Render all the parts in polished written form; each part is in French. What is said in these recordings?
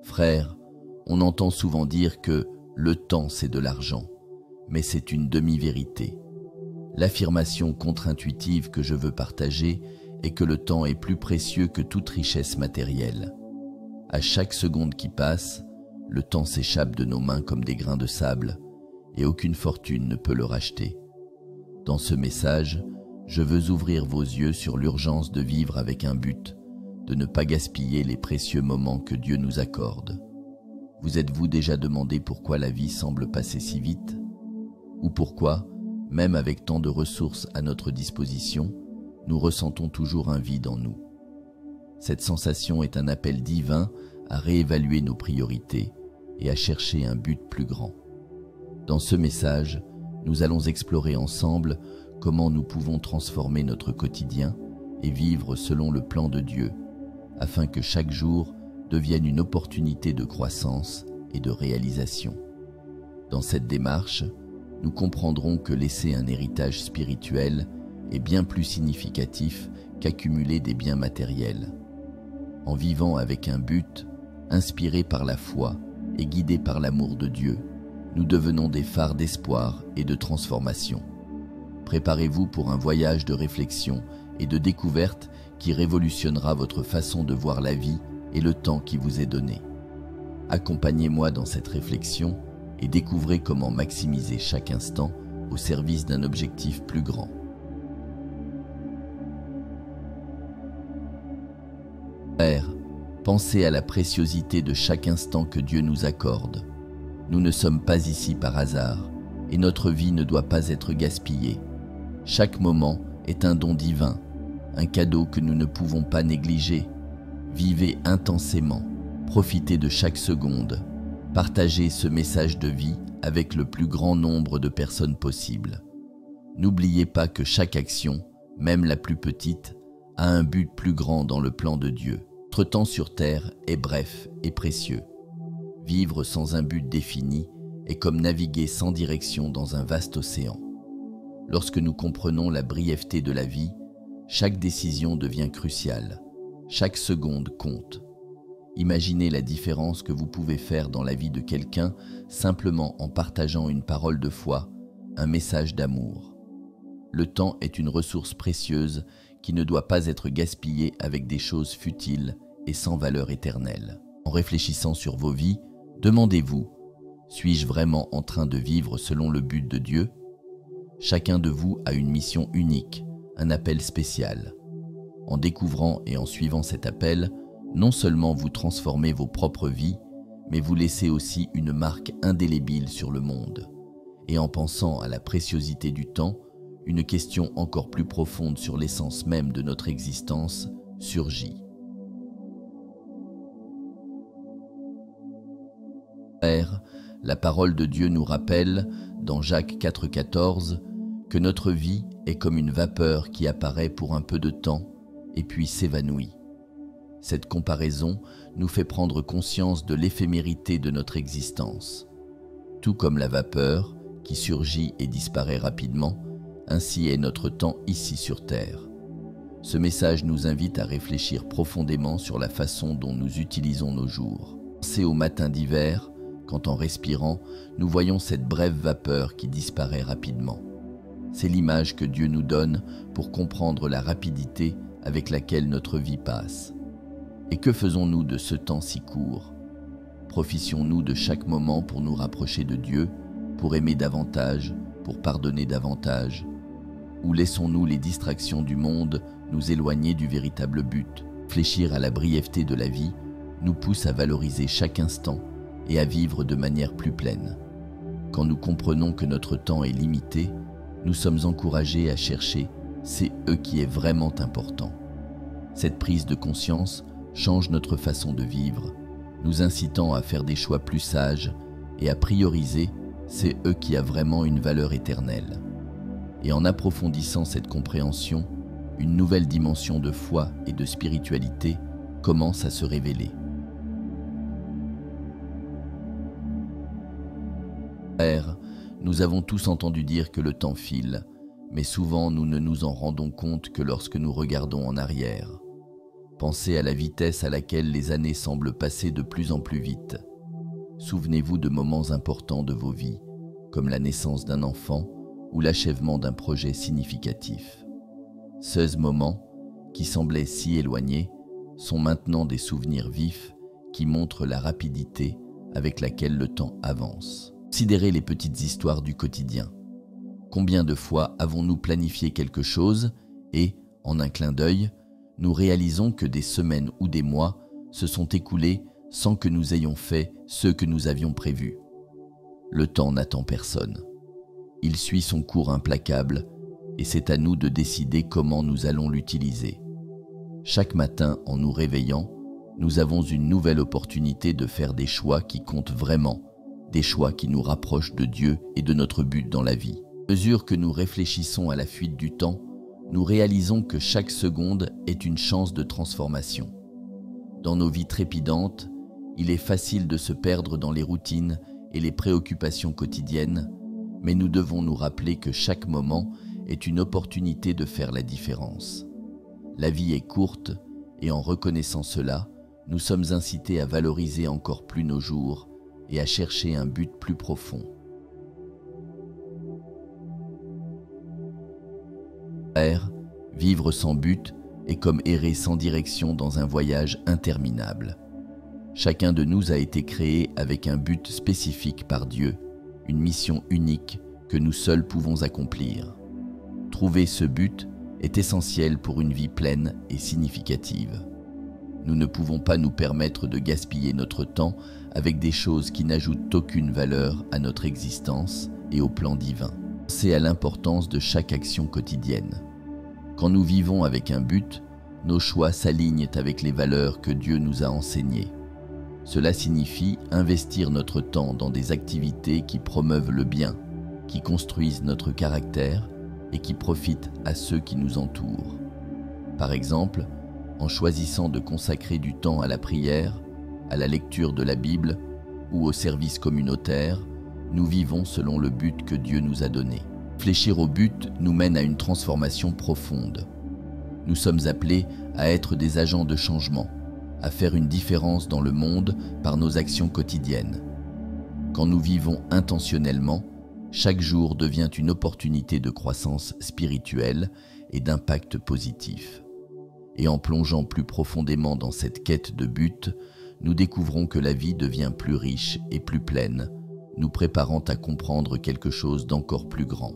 Frères, on entend souvent dire que le temps c'est de l'argent, mais c'est une demi-vérité. L'affirmation contre-intuitive que je veux partager est que le temps est plus précieux que toute richesse matérielle. À chaque seconde qui passe, le temps s'échappe de nos mains comme des grains de sable et aucune fortune ne peut le racheter. Dans ce message, je veux ouvrir vos yeux sur l'urgence de vivre avec un but, de ne pas gaspiller les précieux moments que Dieu nous accorde. Vous êtes-vous déjà demandé pourquoi la vie semble passer si vite? Ou pourquoi, même avec tant de ressources à notre disposition, nous ressentons toujours un vide en nous? Cette sensation est un appel divin à réévaluer nos priorités et à chercher un but plus grand. Dans ce message, nous allons explorer ensemble comment nous pouvons transformer notre quotidien et vivre selon le plan de Dieu, afin que chaque jour devienne une opportunité de croissance et de réalisation. Dans cette démarche, nous comprendrons que laisser un héritage spirituel est bien plus significatif qu'accumuler des biens matériels. En vivant avec un but, inspiré par la foi et guidé par l'amour de Dieu, nous devenons des phares d'espoir et de transformation. Préparez-vous pour un voyage de réflexion et de découverte qui révolutionnera votre façon de voir la vie et le temps qui vous est donné. Accompagnez-moi dans cette réflexion et découvrez comment maximiser chaque instant au service d'un objectif plus grand. Père, pensez à la préciosité de chaque instant que Dieu nous accorde. Nous ne sommes pas ici par hasard et notre vie ne doit pas être gaspillée. Chaque moment est un don divin, un cadeau que nous ne pouvons pas négliger. Vivez intensément, profitez de chaque seconde, partagez ce message de vie avec le plus grand nombre de personnes possible. N'oubliez pas que chaque action, même la plus petite, a un but plus grand dans le plan de Dieu. Notre temps sur terre est bref et précieux. Vivre sans un but défini est comme naviguer sans direction dans un vaste océan. Lorsque nous comprenons la brièveté de la vie, chaque décision devient cruciale. Chaque seconde compte. Imaginez la différence que vous pouvez faire dans la vie de quelqu'un simplement en partageant une parole de foi, un message d'amour. Le temps est une ressource précieuse qui ne doit pas être gaspillée avec des choses futiles et sans valeur éternelle. En réfléchissant sur vos vies, demandez-vous, suis-je vraiment en train de vivre selon le but de Dieu? Chacun de vous a une mission unique, un appel spécial. En découvrant et en suivant cet appel, non seulement vous transformez vos propres vies, mais vous laissez aussi une marque indélébile sur le monde. Et en pensant à la préciosité du temps, une question encore plus profonde sur l'essence même de notre existence surgit. Père, la parole de Dieu nous rappelle, dans Jacques 4,14, que notre vie est comme une vapeur qui apparaît pour un peu de temps et puis s'évanouit. Cette comparaison nous fait prendre conscience de l'éphémérité de notre existence. Tout comme la vapeur, qui surgit et disparaît rapidement, ainsi est notre temps ici sur Terre. Ce message nous invite à réfléchir profondément sur la façon dont nous utilisons nos jours. Pensez au matin d'hiver, quand en respirant, nous voyons cette brève vapeur qui disparaît rapidement. C'est l'image que Dieu nous donne pour comprendre la rapidité avec laquelle notre vie passe. Et que faisons-nous de ce temps si court? Profitions-nous de chaque moment pour nous rapprocher de Dieu, pour aimer davantage, pour pardonner davantage? Ou laissons-nous les distractions du monde nous éloigner du véritable but? Réfléchir à la brièveté de la vie nous pousse à valoriser chaque instant et à vivre de manière plus pleine. Quand nous comprenons que notre temps est limité, nous sommes encouragés à chercher « c'est eux qui est vraiment important ». Cette prise de conscience change notre façon de vivre, nous incitant à faire des choix plus sages et à prioriser « c'est eux qui a vraiment une valeur éternelle ». Et en approfondissant cette compréhension, une nouvelle dimension de foi et de spiritualité commence à se révéler. Père, nous avons tous entendu dire que le temps file, mais souvent nous ne nous en rendons compte que lorsque nous regardons en arrière. Pensez à la vitesse à laquelle les années semblent passer de plus en plus vite. Souvenez-vous de moments importants de vos vies, comme la naissance d'un enfant ou l'achèvement d'un projet significatif. Ces moments, qui semblaient si éloignés, sont maintenant des souvenirs vifs qui montrent la rapidité avec laquelle le temps avance. Considérez les petites histoires du quotidien. Combien de fois avons-nous planifié quelque chose et, en un clin d'œil, nous réalisons que des semaines ou des mois se sont écoulés sans que nous ayons fait ce que nous avions prévu. Le temps n'attend personne. Il suit son cours implacable et c'est à nous de décider comment nous allons l'utiliser. Chaque matin, en nous réveillant, nous avons une nouvelle opportunité de faire des choix qui comptent vraiment, des choix qui nous rapprochent de Dieu et de notre but dans la vie. À mesure que nous réfléchissons à la fuite du temps, nous réalisons que chaque seconde est une chance de transformation. Dans nos vies trépidantes, il est facile de se perdre dans les routines et les préoccupations quotidiennes, mais nous devons nous rappeler que chaque moment est une opportunité de faire la différence. La vie est courte et en reconnaissant cela, nous sommes incités à valoriser encore plus nos jours et à chercher un but plus profond. Vivre sans but est comme errer sans direction dans un voyage interminable. Chacun de nous a été créé avec un but spécifique par Dieu, une mission unique que nous seuls pouvons accomplir. Trouver ce but est essentiel pour une vie pleine et significative. Nous ne pouvons pas nous permettre de gaspiller notre temps avec des choses qui n'ajoutent aucune valeur à notre existence et au plan divin. Pensez à l'importance de chaque action quotidienne. Quand nous vivons avec un but, nos choix s'alignent avec les valeurs que Dieu nous a enseignées. Cela signifie investir notre temps dans des activités qui promeuvent le bien, qui construisent notre caractère et qui profitent à ceux qui nous entourent. Par exemple, en choisissant de consacrer du temps à la prière, à la lecture de la Bible ou au service communautaire, nous vivons selon le but que Dieu nous a donné. Réfléchir au but nous mène à une transformation profonde. Nous sommes appelés à être des agents de changement, à faire une différence dans le monde par nos actions quotidiennes. Quand nous vivons intentionnellement, chaque jour devient une opportunité de croissance spirituelle et d'impact positif. Et en plongeant plus profondément dans cette quête de but, nous découvrons que la vie devient plus riche et plus pleine, nous préparant à comprendre quelque chose d'encore plus grand.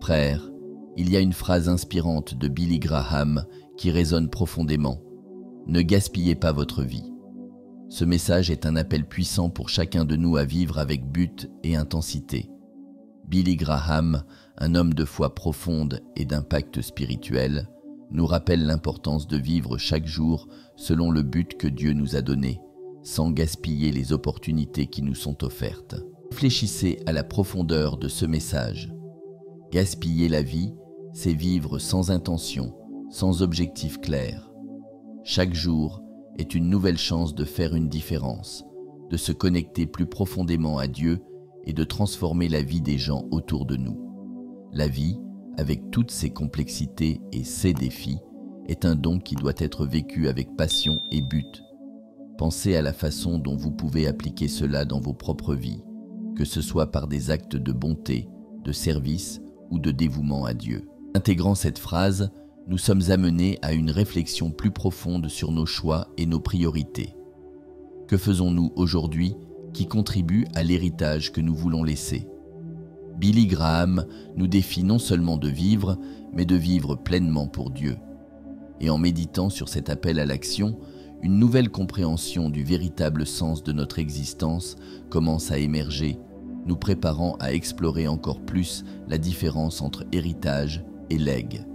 Frères, il y a une phrase inspirante de Billy Graham qui résonne profondément. Ne gaspillez pas votre vie. Ce message est un appel puissant pour chacun de nous à vivre avec but et intensité. Billy Graham, un homme de foi profonde et d'impact spirituel, nous rappelle l'importance de vivre chaque jour selon le but que Dieu nous a donné, sans gaspiller les opportunités qui nous sont offertes. Réfléchissez à la profondeur de ce message. Gaspiller la vie, c'est vivre sans intention, sans objectif clair. Chaque jour est une nouvelle chance de faire une différence, de se connecter plus profondément à Dieu et de transformer la vie des gens autour de nous. La vie, avec toutes ses complexités et ses défis, est un don qui doit être vécu avec passion et but. Pensez à la façon dont vous pouvez appliquer cela dans vos propres vies, que ce soit par des actes de bonté, de service ou de dévouement à Dieu. Intégrant cette phrase, nous sommes amenés à une réflexion plus profonde sur nos choix et nos priorités. Que faisons-nous aujourd'hui qui contribue à l'héritage que nous voulons laisser? Billy Graham nous défie non seulement de vivre, mais de vivre pleinement pour Dieu. Et en méditant sur cet appel à l'action, une nouvelle compréhension du véritable sens de notre existence commence à émerger, nous préparant à explorer encore plus la différence entre héritage et legs.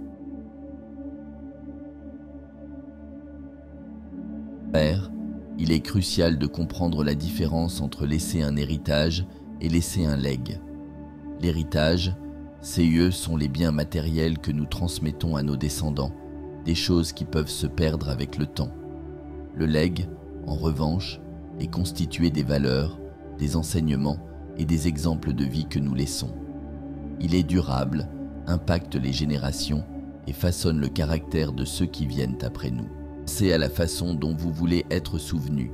Père, il est crucial de comprendre la différence entre laisser un héritage et laisser un legs. L'héritage, CE, sont les biens matériels que nous transmettons à nos descendants, des choses qui peuvent se perdre avec le temps. Le legs, en revanche, est constitué des valeurs, des enseignements et des exemples de vie que nous laissons. Il est durable, impactent les générations et façonnent le caractère de ceux qui viennent après nous. Pensez à la façon dont vous voulez être souvenu.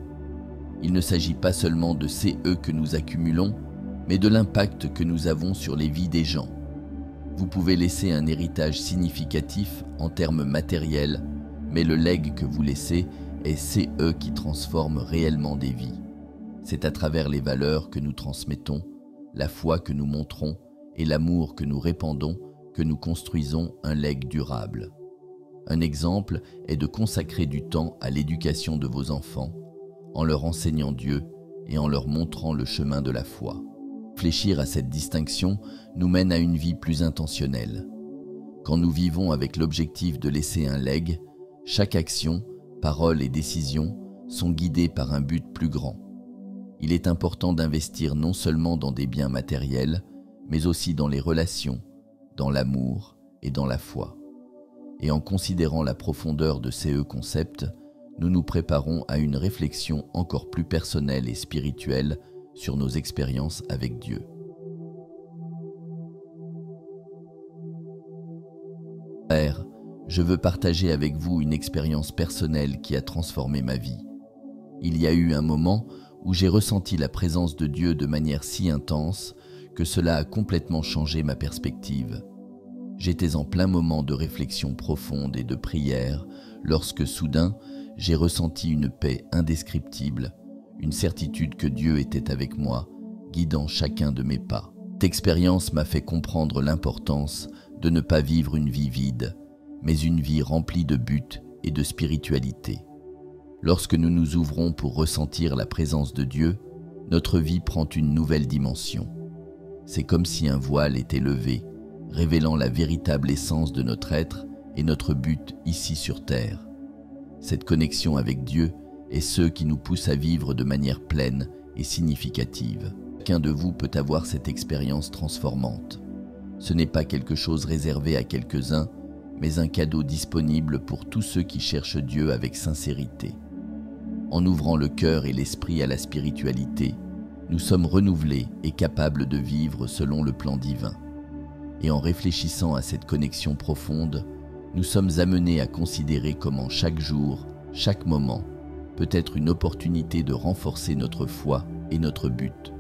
Il ne s'agit pas seulement de ces « eux » que nous accumulons, mais de l'impact que nous avons sur les vies des gens. Vous pouvez laisser un héritage significatif en termes matériels, mais le legs que vous laissez est ces « eux » qui transforment réellement des vies. C'est à travers les valeurs que nous transmettons, la foi que nous montrons et l'amour que nous répandons que nous construisons un legs durable. Un exemple est de consacrer du temps à l'éducation de vos enfants, en leur enseignant Dieu et en leur montrant le chemin de la foi. Réfléchir à cette distinction nous mène à une vie plus intentionnelle. Quand nous vivons avec l'objectif de laisser un legs, chaque action, parole et décision sont guidées par un but plus grand. Il est important d'investir non seulement dans des biens matériels, mais aussi dans les relations, dans l'amour et dans la foi. Et en considérant la profondeur de ces concepts, nous nous préparons à une réflexion encore plus personnelle et spirituelle sur nos expériences avec Dieu. Frère, je veux partager avec vous une expérience personnelle qui a transformé ma vie. Il y a eu un moment où j'ai ressenti la présence de Dieu de manière si intense que cela a complètement changé ma perspective. J'étais en plein moment de réflexion profonde et de prière lorsque soudain j'ai ressenti une paix indescriptible, une certitude que Dieu était avec moi, guidant chacun de mes pas. Cette expérience m'a fait comprendre l'importance de ne pas vivre une vie vide, mais une vie remplie de buts et de spiritualité. Lorsque nous nous ouvrons pour ressentir la présence de Dieu, notre vie prend une nouvelle dimension. C'est comme si un voile était levé, révélant la véritable essence de notre être et notre but ici sur terre. Cette connexion avec Dieu est ce qui nous pousse à vivre de manière pleine et significative. Chacun de vous peut avoir cette expérience transformante. Ce n'est pas quelque chose réservé à quelques-uns, mais un cadeau disponible pour tous ceux qui cherchent Dieu avec sincérité. En ouvrant le cœur et l'esprit à la spiritualité, nous sommes renouvelés et capables de vivre selon le plan divin. Et en réfléchissant à cette connexion profonde, nous sommes amenés à considérer comment chaque jour, chaque moment, peut être une opportunité de renforcer notre foi et notre but.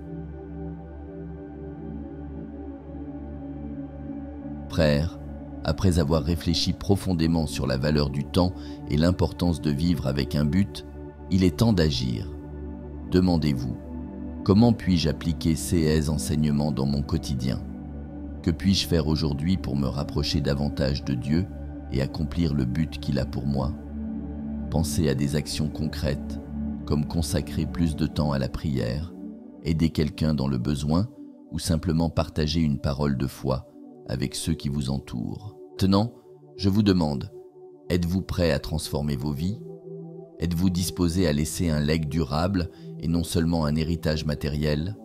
Frères, après avoir réfléchi profondément sur la valeur du temps et l'importance de vivre avec un but, il est temps d'agir. Demandez-vous, comment puis-je appliquer ces enseignements dans mon quotidien ? Que puis-je faire aujourd'hui pour me rapprocher davantage de Dieu et accomplir le but qu'il a pour moi ? Pensez à des actions concrètes, comme consacrer plus de temps à la prière, aider quelqu'un dans le besoin ou simplement partager une parole de foi avec ceux qui vous entourent. Maintenant, je vous demande, êtes-vous prêt à transformer vos vies ? Êtes-vous disposé à laisser un legs durable et non seulement un héritage matériel ?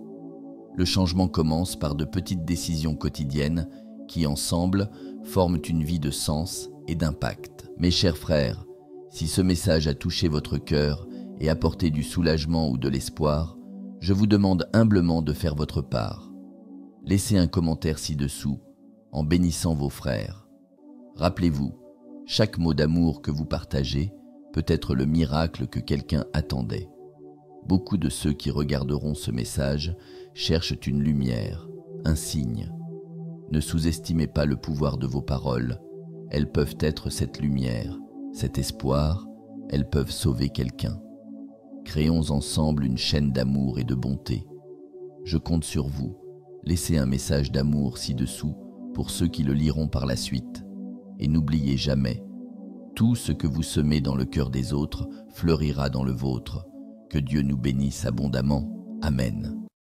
Le changement commence par de petites décisions quotidiennes qui, ensemble, forment une vie de sens et d'impact. Mes chers frères, si ce message a touché votre cœur et apporté du soulagement ou de l'espoir, je vous demande humblement de faire votre part. Laissez un commentaire ci-dessous en bénissant vos frères. Rappelez-vous, chaque mot d'amour que vous partagez peut être le miracle que quelqu'un attendait. Beaucoup de ceux qui regarderont ce message cherchent une lumière, un signe. Ne sous-estimez pas le pouvoir de vos paroles. Elles peuvent être cette lumière, cet espoir, elles peuvent sauver quelqu'un. Créons ensemble une chaîne d'amour et de bonté. Je compte sur vous. Laissez un message d'amour ci-dessous pour ceux qui le liront par la suite. Et n'oubliez jamais, tout ce que vous semez dans le cœur des autres fleurira dans le vôtre. Que Dieu nous bénisse abondamment. Amen.